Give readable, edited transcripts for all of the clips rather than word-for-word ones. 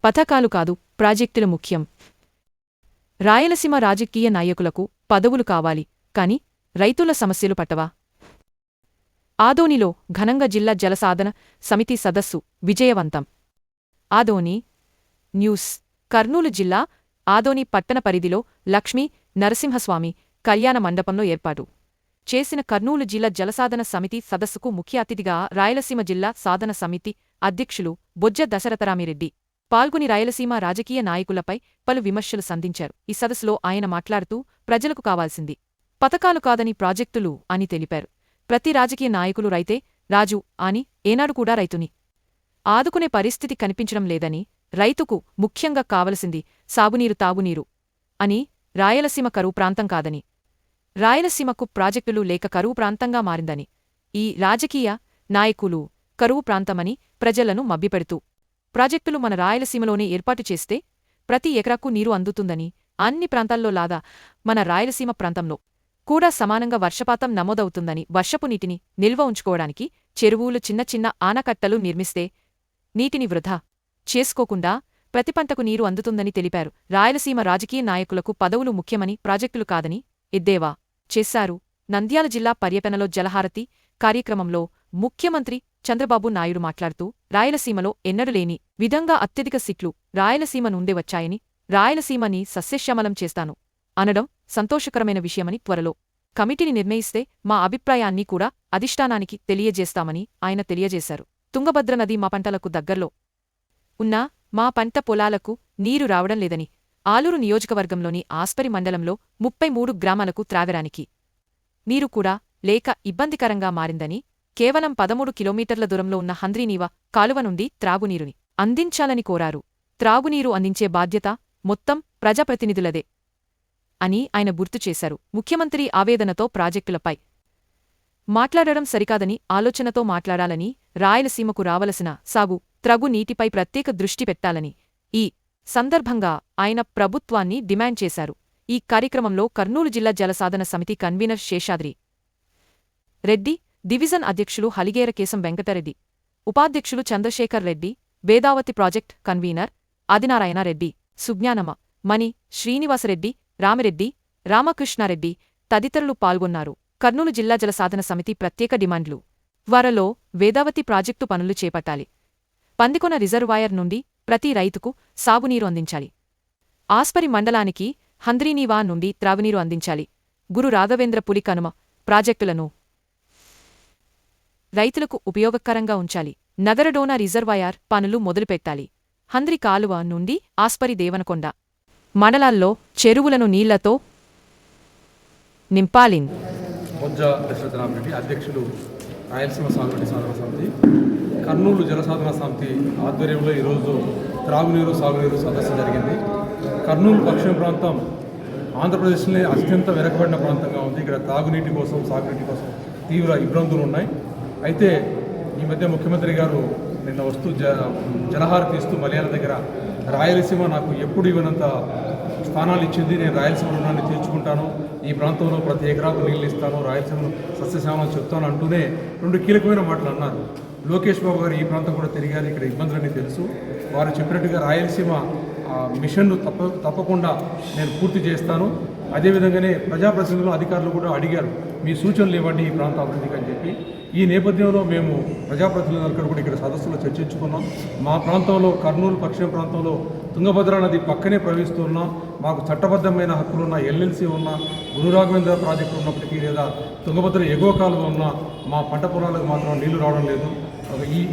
పథకాలు కాదు, ప్రాజెక్టులు ముఖ్యం. రాయలసీమ రాజకీయ నాయకులకు పదవులు కావాలి, కాని రైతుల సమస్యలు పట్టవా? ఆదోనిలో ఘనంగా జిల్లా జలసాధన సమితి సదస్సు విజయవంతం. ఆదోని న్యూస్. కర్నూలు జిల్లా ఆదోని పట్టణ పరిధిలో లక్ష్మీ నరసింహస్వామి కళ్యాణ మండపంలో ఏర్పాటు చేసిన కర్నూలు జిల్లా జలసాధన సమితి సదస్సుకు ముఖ్య అతిథిగా రాయలసీమ జిల్లా సాధన సమితి అధ్యక్షులు బొజ్జ దశరథరామిరెడ్డి పాల్గొని రాయలసీమ రాజకీయ నాయకులపై పలు విమర్శలు సంధించారు. ఈ సదస్సులో ఆయన మాట్లాడుతూ ప్రజలకు కావాల్సింది పథకాలు కాదని ప్రాజెక్టులు అని తెలిపారు. ప్రతి రాజకీయ నాయకులు రైతే రాజు అని ఏనాడు కూడా రైతుని ఆదుకునే పరిస్థితి కనిపించడం లేదని, రైతుకు ముఖ్యంగా కావలసింది సాగునీరు తాగునీరు అని, రాయలసీమ కరువు ప్రాంతం కాదని, రాయలసీమకు ప్రాజెక్టులు లేక కరువు ప్రాంతంగా మారిందని, ఈ రాజకీయ నాయకులు కరువు ప్రాంతమని ప్రజలను మభ్యపెడుతూ ప్రాజెక్టులు మన రాయలసీమలోనే ఏర్పాటు చేస్తే ప్రతి ఎకరాకు నీరు అందుతుందని, అన్ని ప్రాంతాల్లో లాగా మన రాయలసీమ ప్రాంతంలో కూడా సమానంగా వర్షపాతం నమోదవుతుందని, వర్షపు నీటిని నిల్వ ఉంచుకోవడానికి చెరువులు చిన్న చిన్న ఆనకట్టలు నిర్మిస్తే నీటిని వృధా చేసుకోకుండా ప్రతి పంటకు నీరు అందుతుందని తెలిపారు. రాయలసీమ రాజకీయ నాయకులకు పదవులు ముఖ్యమని, ప్రాజెక్టులు కాదని ఎద్దేవా చేశారు. నంద్యాల జిల్లా పర్యటనలో జలహారతి కార్యక్రమంలో ముఖ్యమంత్రి చంద్రబాబు నాయుడు మాట్లాడుతూ రాయలసీమలో ఎన్నడూలేని విధంగా అత్యధిక సీట్లు రాయలసీమ నుండే వచ్చాయని, రాయలసీమని సస్యశ్యామలం చేస్తాను అనడం సంతోషకరమైన విషయమని, త్వరలో కమిటీని నిర్ణయిస్తే మా అభిప్రాయాన్ని కూడా అధిష్టానానికి తెలియజేస్తామని ఆయన తెలియజేశారు. తుంగభద్ర నది మా పంటలకు దగ్గర్లో ఉన్నా మా పంట పొలాలకు నీరు రావడం లేదని, ఆలూరు నియోజకవర్గంలోని ఆస్పరి మండలంలో 33 గ్రామాలకు త్రాగడానికి నీరు కూడా లేక ఇబ్బందికరంగా మారిందని, కేవలం 13 కిలోమీటర్ల దూరంలో ఉన్న హంద్రీనీవా కాలువ నుండి త్రాగునీరుని అందించాలని కోరారు. త్రాగునీరు అందించే బాధ్యత మొత్తం ప్రజాప్రతినిధులదే అని ఆయన గుర్తు చేశారు. ముఖ్యమంత్రి ఆవేదనతో ప్రాజెక్టులపై మాట్లాడడం సరికాదని, ఆలోచనతో మాట్లాడాలని, రాయలసీమకు రావలసిన సాగు త్రాగు నీటిపై ప్రత్యేక దృష్టి పెట్టాలని ఈ సందర్భంగా ఆయన ప్రభుత్వాన్ని డిమాండ్ చేశారు. ఈ కార్యక్రమంలో కర్నూలు జిల్లా జలసాధన సమితి కన్వీనర్ శేషాద్రి రెడ్డి, డివిజన్ అధ్యక్షులు హలిగేర కేశం వెంకటరెడ్డి, ఉపాధ్యక్షులు చంద్రశేఖర్ రెడ్డి, వేదావతి ప్రాజెక్ట్ కన్వీనర్ ఆదినారాయణ రెడ్డి, సుజ్ఞానమ మణి, శ్రీనివాసరెడ్డి, రామిరెడ్డి, రామకృష్ణారెడ్డి తదితరులు పాల్గొన్నారు. కర్నూలు జిల్లా జలసాధన సమితి ప్రత్యేక డిమాండ్లు. త్వరలో వేదావతి ప్రాజెక్టు పనులు చేపట్టాలి. పందికొన రిజర్వాయర్ నుండి ప్రతి రైతుకు సాగునీరు అందించాలి. ఆస్పరి మండలానికి హంద్రీనీవా నుండి త్రాగునీరు అందించాలి. గురు రాఘవేంద్ర పులి కనుమ ప్రాజెక్టులను రైతులకు ఉపయోగకరంగా ఉంచాలి. నగరడోనా రిజర్వాయర్ పనులు మొదలుపెట్టాలి. హంద్రి కాలువ నుండి ఆస్పరి దేవనకొండ మండలాల్లో చెరువులను నీళ్లతో నింపాలిన్. బొజ్జ దశరథరామిరెడ్డి, అధ్యక్షులు రాయలసీమ సాగునీటి సాధన సమితి. కర్నూలు జలసాధన సమితి ఆధ్వర్యంలో ఈరోజు త్రాగునీరు సాగునీరు సదస్సు జరిగింది. కర్నూలు పశ్చిమ ప్రాంతం ఆంధ్రప్రదేశ్లోనే అత్యంత వెనకబడిన ప్రాంతంగా ఉంది. ఇక్కడ తాగునీటి కోసం సాగునీటి కోసం తీవ్ర ఇబ్బందులు ఉన్నాయి. అయితే ఈ మధ్య ముఖ్యమంత్రి గారు నిన్న వస్తూ జలహారతి ఇస్తూ మలయాళ దగ్గర రాయలసీమ నాకు ఎప్పుడు ఇవ్వనంత స్థానాలు ఇచ్చింది, నేను రాయలసీమ రుణాన్ని తీర్చుకుంటాను, ఈ ప్రాంతంలో ప్రతి ఎకరాకు నీళ్ళు ఇస్తాను, రాయలసీమను సస్యశ్యామలం చెప్తాను అంటూనే 2 కీలకమైన మాటలు అన్నారు. లోకేష్ బాబు గారు ఈ ప్రాంతం కూడా తిరిగారు, ఇక్కడ ఇబ్బందులన్నీ తెలుసు. వారు చెప్పినట్టుగా రాయలసీమ మిషన్ను తప్పకుండా నేను పూర్తి చేస్తాను. అదేవిధంగానే ప్రజాప్రతినిధులు అధికారులు కూడా అడిగారు, మీ సూచనలు ఇవ్వండి ఈ ప్రాంత అభివృద్ధికి అని చెప్పి. ఈ నేపథ్యంలో మేము ప్రజాప్రతినిధులు కూడా ఇక్కడ సదస్సులో చర్చించుకున్నాం. మా ప్రాంతంలో కర్నూలు పశ్చిమ ప్రాంతంలో తుంగభద్ర నది పక్కనే ప్రవహిస్తున్నాం. మాకు చట్టబద్ధమైన హక్కులున్న ఎల్ఎల్సీ ఉన్న గురు రాఘవేంద్ర ప్రాజెక్టు ఉన్నప్పటికీ, లేదా తుంగభద్ర ఎగువ కాలువ ఉన్న మా పంట పొలాలకు మాత్రం నీళ్లు రావడం లేదు.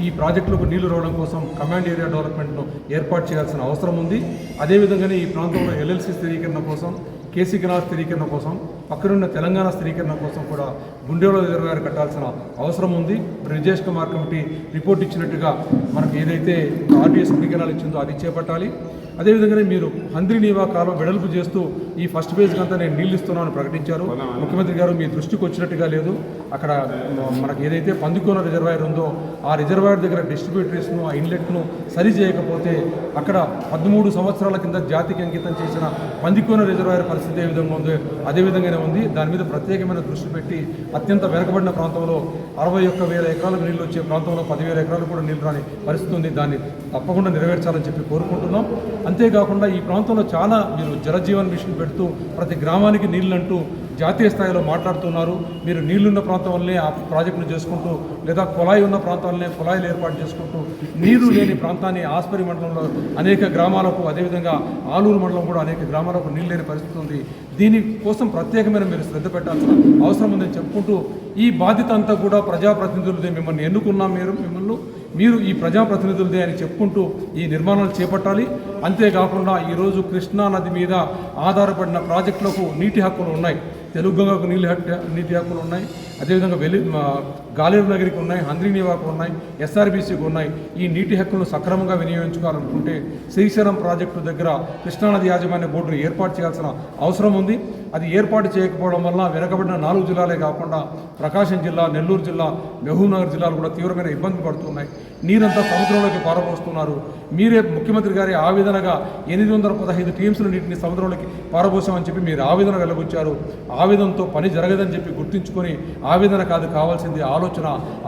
ఈ ప్రాజెక్టులకు నీళ్లు రావడం కోసం కమాండ్ ఏరియా డెవలప్మెంట్ను ఏర్పాటు చేయాల్సిన అవసరం ఉంది. అదేవిధంగానే ఈ ప్రాంతంలో ఎల్ఎల్సీ స్థిరీకరణ కోసం, కేసీ కెనాల్ స్థిరీకరణ కోసం, పక్కనున్న తెలంగాణ స్థిరీకరణ కోసం కూడా గుండెలో రిజర్వాయర్ కట్టాల్సిన అవసరం ఉంది. విజేష్ కుమార్ కమిటీ రిపోర్ట్ ఇచ్చినట్టుగా మనకు ఏదైతే ఆర్డీఎస్ స్థిరీకరణలు ఇచ్చిందో అది చేపట్టాలి. అదేవిధంగానే మీరు హంద్రీనీవా కాలువ వెడల్పు చేస్తూ ఈ ఫస్ట్ ఫేజ్కి అంతా నేను నీళ్ళు ఇస్తున్నాను ప్రకటించారు. ముఖ్యమంత్రి గారు మీ దృష్టికి వచ్చినట్టుగా లేదు. అక్కడ మనకు ఏదైతే పందికోన రిజర్వాయర్ ఉందో ఆ రిజర్వాయర్ దగ్గర డిస్ట్రిబ్యూటరీస్ను, ఆ ఇన్లెట్ను సరి చేయకపోతే అక్కడ 13 సంవత్సరాల కింద జాతికి అంకితం చేసిన పందికోన రిజర్వాయర్ పరిస్థితి ఏ విధంగా ఉందో అదేవిధంగానే ఉంది. దాని మీద ప్రత్యేకమైన దృష్టి పెట్టి అత్యంత వెనుకబడిన ప్రాంతంలో 61,000 ఎకరాలకు నీళ్ళు వచ్చే ప్రాంతంలో 10,000 ఎకరాలు కూడా నీళ్ళు రాని పరిస్థితి ఉంది. దాన్ని తప్పకుండా నెరవేర్చాలని చెప్పి కోరుకుంటున్నాం. అంతేకాకుండా ఈ ప్రాంతంలో చాలా మీరు జలజీవన్ మిషన్ పెడుతూ ప్రతి గ్రామానికి నీళ్ళంటూ జాతీయ స్థాయిలో మాట్లాడుతున్నారు. మీరు నీళ్లున్న ప్రాంతం వల్లనే ఆ ప్రాజెక్టును చేసుకుంటూ లేదా కుళాయి ఉన్న ప్రాంతం వల్లనే కుళాయిలు ఏర్పాటు చేసుకుంటూ నీరు లేని ప్రాంతాన్ని ఆస్పరి మండలంలో అనేక గ్రామాలకు, అదేవిధంగా ఆలూరు మండలం కూడా అనేక గ్రామాలకు నీళ్ళు లేని పరిస్థితి ఉంది. దీనికోసం ప్రత్యేకమైన మీరు శ్రద్ధ పెట్టాల్సిన అవసరం ఉందని చెప్పుకుంటూ ఈ బాధ్యత అంతా కూడా ప్రజాప్రతినిధులదే, మిమ్మల్ని ఎన్నుకున్నాం మీరు ఈ ప్రజాప్రతినిధులదే అని చెప్పుకుంటూ ఈ నిర్మాణాలు చేపట్టాలి. అంతేకాకుండా ఈరోజు కృష్ణా నది మీద ఆధారపడిన ప్రాజెక్టులకు నీటి హక్కులు ఉన్నాయి. తెలుగు గంగకు నీటి హక్కులు ఉన్నాయి, అదేవిధంగా గాలేరు నగరికి ఉన్నాయి, హంద్రీనివాకు ఉన్నాయి, ఎస్ఆర్బీసీకి ఉన్నాయి. ఈ నీటి హక్కులను సక్రమంగా వినియోగించుకోవాలనుకుంటే శ్రీశైలం ప్రాజెక్టు దగ్గర కృష్ణానది యాజమాన్య బోర్డును ఏర్పాటు చేయాల్సిన అవసరం ఉంది. అది ఏర్పాటు చేయకపోవడం వల్ల వెనకబడిన 4 జిల్లాలే కాకుండా ప్రకాశం జిల్లా, నెల్లూరు జిల్లా, మహబూబ్నగర్ జిల్లాలు కూడా తీవ్రమైన ఇబ్బంది పడుతున్నాయి. నీరంతా సముద్రంలోకి పారబోస్తున్నారు. మీరే ముఖ్యమంత్రి గారి ఆవేదనగా 815 టీఎంసీల నీటిని సముద్రంలోకి పారబోసామని చెప్పి మీరు ఆవేదన వెలుబుచ్చారు. ఆవేదనతో పని జరగదని చెప్పి గుర్తించుకొని ఆవేదన కాదు కావాల్సింది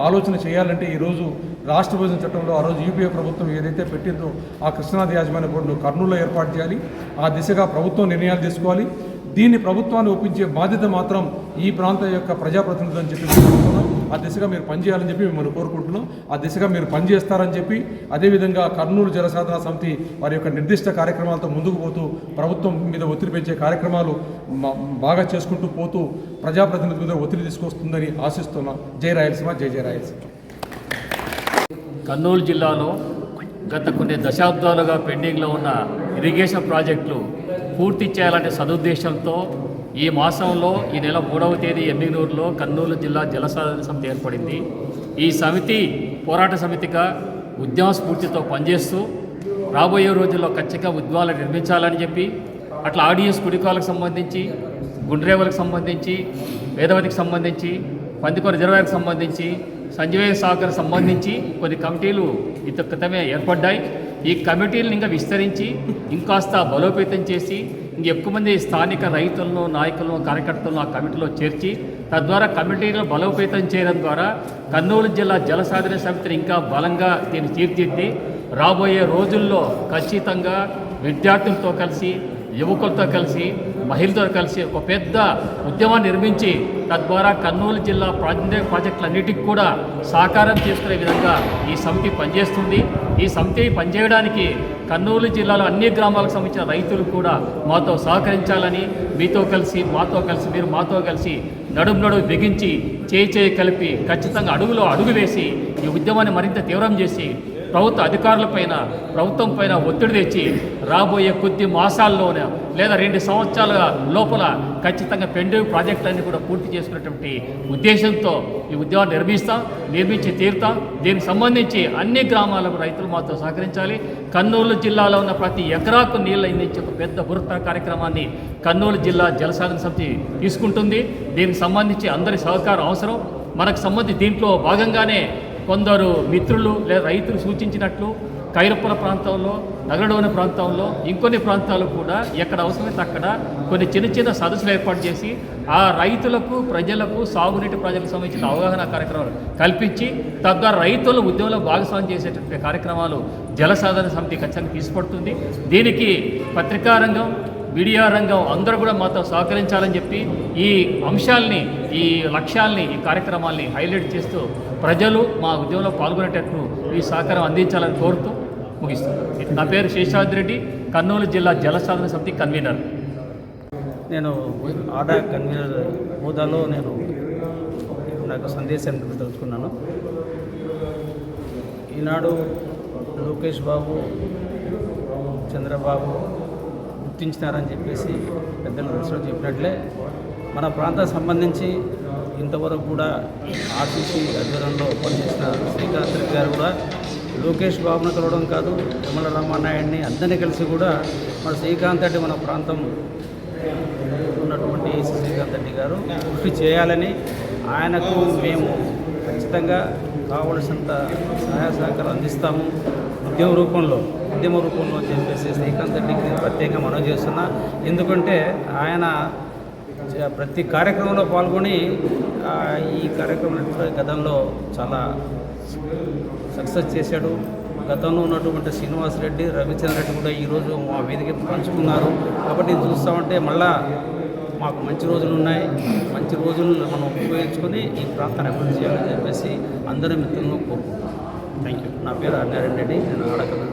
ఆలోచన చేయాలంటే ఈరోజు రాష్ట్ర విభజన చట్టంలో ఆ రోజు యూపీఏ ప్రభుత్వం ఏదైతే పెట్టిందో ఆ కృష్ణానది యాజమాన్య బోర్డును కర్నూలులో ఏర్పాటు చేయాలి. ఆ దిశగా ప్రభుత్వం నిర్ణయాలు తీసుకోవాలి. దీన్ని ప్రభుత్వాన్ని ఒప్పించే బాధ్యత మాత్రం ఈ ప్రాంతం యొక్క ప్రజాప్రతినిధులు అని చెప్పి కోరుకుంటున్నాం. ఆ దిశగా మీరు పనిచేయాలని చెప్పి మిమ్మల్ని కోరుకుంటున్నాం. ఆ దిశగా మీరు పనిచేస్తారని చెప్పి, అదేవిధంగా కర్నూలు జలసాధన సమితి వారి యొక్క నిర్దిష్ట కార్యక్రమాలతో ముందుకు పోతూ ప్రభుత్వం మీద ఒత్తిడి పెంచే కార్యక్రమాలు బాగా చేసుకుంటూ పోతూ ప్రజాప్రతినిధుల మీద ఒత్తిడి తీసుకొస్తుందని ఆశిస్తున్నాం. జై రాయలసీమ, జై జై రాయలసీమ. కర్నూలు జిల్లాలో గత కొన్ని దశాబ్దాలుగా పెండింగ్లో ఉన్న ఇరిగేషన్ ప్రాజెక్టులు పూర్తి చేయాలనే సదుద్దేశంతో ఈ మాసంలో ఈ నెల 3వ తేదీ ఎమ్మిగనూరులో కర్నూలు జిల్లా జలసాధన సమితి ఏర్పడింది. ఈ సమితి పోరాట సమితిగా ఉద్యమ స్ఫూర్తితో పనిచేస్తూ రాబోయే రోజుల్లో ఖచ్చితంగా ఉద్యమాలు నిర్మించాలని చెప్పి అట్లా ఆడియన్స్ కుడికాలకు సంబంధించి, గుండ్రేవులకు సంబంధించి, వేదవతికి సంబంధించి, పందికొర రిజర్వాయర్కి సంబంధించి, సంజీవయ్య సాగర్ సంబంధించి కొన్ని కమిటీలు ఇంత క్రితమే ఏర్పడ్డాయి. ఈ కమిటీలను ఇంకా విస్తరించి ఇంకాస్త బలోపేతం చేసి ఇంకెక్కువ మంది స్థానిక రైతులను, నాయకులను, కార్యకర్తలను ఆ కమిటీలో చేర్చి తద్వారా కమిటీలను బలోపేతం చేయడం ద్వారా కర్నూలు జిల్లా జలసాధన సమితిని ఇంకా బలంగా దీన్ని తీర్చిదిద్ది రాబోయే రోజుల్లో ఖచ్చితంగా విద్యార్థులతో కలిసి, యువకులతో కలిసి, మహిళలతో కలిసి ఒక పెద్ద ఉద్యమాన్ని నిర్మించి తద్వారా కర్నూలు జిల్లా ప్రాజెక్టులన్నిటికీ కూడా సాకారం చేసుకునే విధంగా ఈ సమితి పనిచేస్తుంది. ఈ సమితి పనిచేయడానికి కర్నూలు జిల్లాలో అన్ని గ్రామాలకు సంబంధించిన రైతులు కూడా మాతో సహకరించాలని, మీతో కలిసి, మాతో కలిసి, మీరు మాతో కలిసి నడుము బిగించి చేయి కలిపి ఖచ్చితంగా అడుగు వేసి ఈ ఉద్యమాన్ని మరింత తీవ్రం చేసి ప్రభుత్వ అధికారులపైన, ప్రభుత్వం పైన ఒత్తిడి తెచ్చి రాబోయే కొద్ది మాసాల్లోనే లేదా 2 సంవత్సరాల లోపల ఖచ్చితంగా పెండింగ్ ప్రాజెక్టులన్నీ కూడా పూర్తి చేసుకునేటువంటి ఉద్దేశంతో ఈ ఉద్యమాన్ని నిర్మించి తీరుతాం. దీనికి సంబంధించి అన్ని గ్రామాలకు రైతులు మాతో సహకరించాలి. కర్నూలు జిల్లాలో ఉన్న ప్రతి ఎకరాకు నీళ్ళు అందించే ఒక పెద్ద బృహత్తర కార్యక్రమాన్ని కర్నూలు జిల్లా జలసాధన సమితి తీసుకుంటుంది. దీనికి సంబంధించి అందరి సహకారం అవసరం. మనకు సంబంధించి దీంట్లో భాగంగానే కొందరు మిత్రులు లేదా రైతులు సూచించినట్లు కైరపుర ప్రాంతంలో, నగరడోన ప్రాంతంలో, ఇంకొన్ని ప్రాంతాలు కూడా ఎక్కడ అవసరమైతే అక్కడ కొన్ని చిన్న సదస్సులు ఏర్పాటు చేసి ఆ రైతులకు, ప్రజలకు సాగునీటి ప్రాజెక్టులకు సంబంధించిన అవగాహన కార్యక్రమాలు కల్పించి తద్వారా రైతుల ఉద్యమంలో భాగస్వామ్యం చేసేటటువంటి కార్యక్రమాలు జలసాధన సమితి ఖచ్చితంగా తీసుపడుతుంది. దీనికి పత్రికా రంగం, మీడియా రంగం అందరూ కూడా మాతో సహకరించాలని చెప్పి ఈ అంశాలని, ఈ లక్ష్యాల్ని, ఈ కార్యక్రమాల్ని హైలైట్ చేస్తూ ప్రజలు మా ఉద్యమంలో పాల్గొనేటట్లు ఈ సహకారం అందించాలని కోరుతూ ముగిస్తున్నాను. నా పేరు శేషాద్రి రెడ్డి, కర్నూలు జిల్లా జలసాధన సమితి కన్వీనర్. నేను ఆడా కన్వీనర్ హోదాలో నేను నాకు సందేశాన్ని తెలుసుకున్నాను. ఈనాడు లోకేష్ బాబు, చంద్రబాబు గుర్తించినారని చెప్పేసి పెద్దలు దృష్టిలో చెప్పినట్లే మన ప్రాంతానికి సంబంధించి ఇంతవరకు కూడా ఆర్టీసీ ఆధ్వర్యంలో పనిచేసిన శ్రీకాంత్ రెడ్డి గారు కూడా లోకేష్ బాబును కలవడం కాదు, యమల రామానాయుడిని అందరినీ కలిసి కూడా మన శ్రీకాంత్ రెడ్డి మన ప్రాంతం ఉన్నటువంటి శ్రీకాంత్ రెడ్డి గారు కృషి చేయాలని, ఆయనకు మేము ఖచ్చితంగా కావలసినంత సహాయ సహకారం అందిస్తాము ఉద్యమ రూపంలో అని చెప్పేసి శ్రీకాంత్ రెడ్డికి నేను ప్రత్యేకంగా మనవి చేస్తున్నా. ఎందుకంటే ఆయన ప్రతి కార్యక్రమంలో పాల్గొని ఈ కార్యక్రమం గతంలో చాలా సక్సెస్ చేశాడు. గతంలో ఉన్నటువంటి శ్రీనివాస్ రెడ్డి, రవిచంద్ర రెడ్డి కూడా ఈరోజు మా వేదిక పంచుకున్నారు. కాబట్టి ఇది చూస్తూ ఉంటే మళ్ళా మాకు మంచి రోజులు ఉన్నాయి. మంచి రోజులు మనం ఉపయోగించుకొని ఈ ప్రాంతాన్ని అభివృద్ధి చేయాలని చెప్పేసి అందరి మిత్రులను కోరుకుంటున్నాను. Thank you. నా పేరు అన్నారెడ్డి రెడ్డి, నేను ఆడకల్